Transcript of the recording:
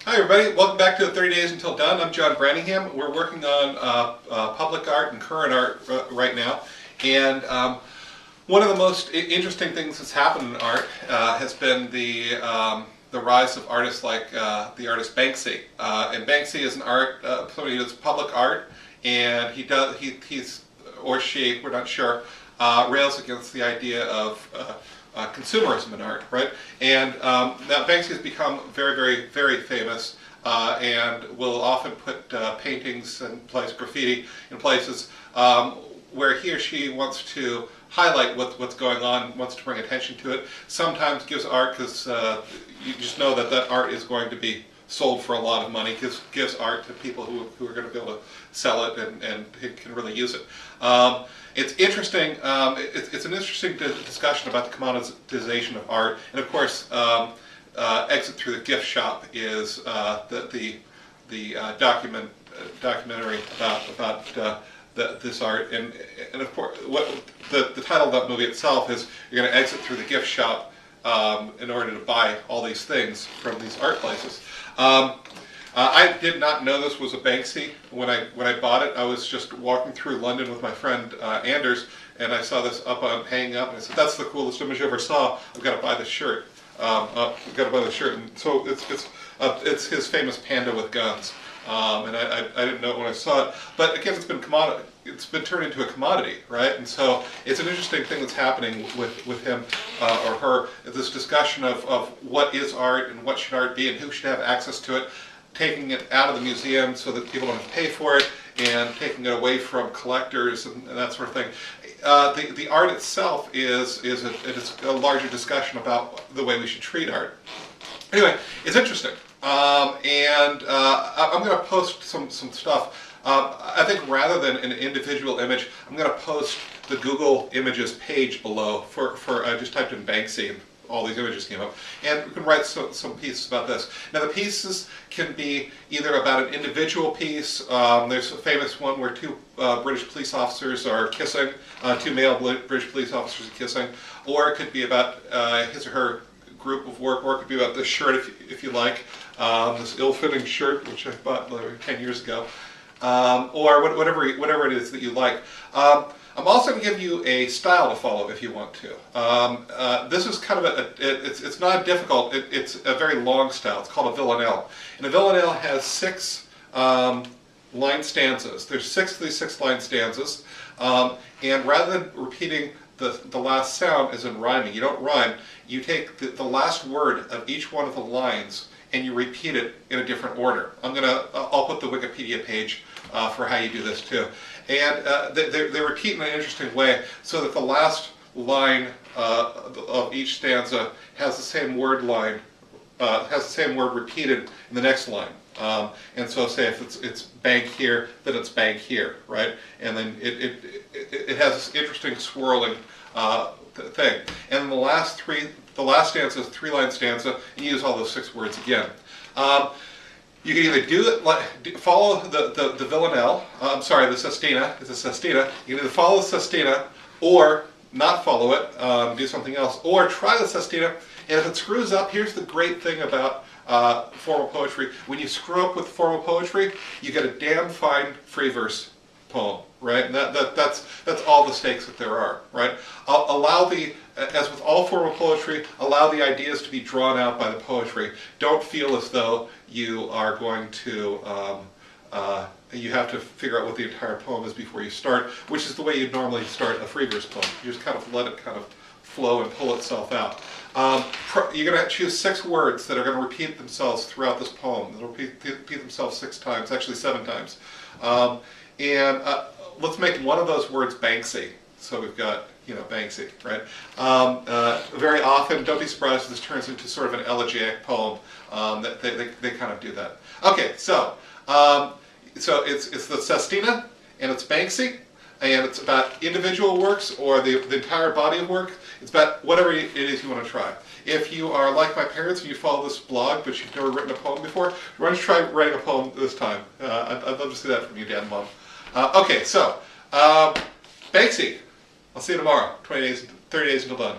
Hi everybody, welcome back to 30 Days Until Done. I'm John Branningham. We're working on public art and current art right now. And one of the most interesting things that's happened in art has been the rise of artists like the artist Banksy. And Banksy is somebody who does public art, and he's or she, we're not sure, rails against the idea of consumerism in art, right? And now Banksy has become very famous and will often put paintings and graffiti in places where he or she wants to highlight what's going on, wants to bring attention to it. Sometimes gives art because you just know that art is going to be sold for a lot of money, gives art to people who are going to be able to sell it and can really use it. It's interesting. It's an interesting discussion about the commoditization of art, and of course, Exit Through the Gift Shop is the documentary about this art, and of course, what the title of that movie itself is. You're going to exit through the gift shop in order to buy all these things from these art places. I did not know this was a Banksy when I bought it. I was just walking through London with my friend Anders, and I saw this hanging up, and I said, "That's the coolest image I ever saw. I've got to buy this shirt." I've got to buy this shirt, and so it's his famous panda with guns, and I didn't know it when I saw it. But again, it's been turned into a commodity, right? And so it's an interesting thing that's happening with him or her. This discussion of what is art and what should art be and who should have access to it, taking it out of the museum so that people don't have to pay for it, and taking it away from collectors and that sort of thing. The art itself is a larger discussion about the way we should treat art. Anyway, it's interesting, and I'm going to post some stuff. I think rather than an individual image, I'm going to post the Google Images page below I just typed in Banksy and all these images came up, and we can write some pieces about this. Now the pieces can be either about an individual piece. There's a famous one where two British police officers are kissing, two male British police officers are kissing, or it could be about his or her group of work, or it could be about this shirt if you like, this ill-fitting shirt which I bought like 10 years ago, or whatever it is that you like. I'm also going to give you a style to follow if you want to. This is kind of it's not difficult, it's a very long style. It's called a villanelle. And a villanelle has 6 line stanzas. There's 6 of these 6 line stanzas. And rather than repeating the last sound as in rhyming, you don't rhyme, you take the last word of each one of the lines and you repeat it in a different order. I'll put the Wikipedia page for how you do this too. And they repeat in an interesting way so that the last line of each stanza has the same word repeated in the next line. And so say if it's bank here, then it's bank here, right? And then it has this interesting swirling thing. And then the last stanza is a 3-line stanza, and you use all those 6 words again. You can either follow the villanelle, the sestina. It's a sestina. You can either follow the sestina or not follow it, do something else, or try the sestina. And if it screws up, here's the great thing about formal poetry. When you screw up with formal poetry, you get a damn fine free verse poem, right? And that's all the stakes that there are, right? As with all formal poetry, allow the ideas to be drawn out by the poetry. Don't feel as though you are going to, you have to figure out what the entire poem is before you start, which is the way you'd normally start a free verse poem. You just kind of let it kind of flow and pull itself out. You're going to choose 6 words that are going to repeat themselves throughout this poem. They'll repeat themselves 6 times, actually 7 times. And let's make one of those words Banksy. So we've got, Banksy, right? Very often, don't be surprised if this turns into sort of an elegiac poem. That they kind of do that. Okay, so it's the sestina, and it's Banksy, and it's about individual works or the entire body of work. It's about whatever it is you want to try. If you are like my parents and you follow this blog but you've never written a poem before, why don't you try writing a poem this time? I'd love to see that from you, Dad and Mom. Okay, so Banksy. I'll see you tomorrow. 30 days until done.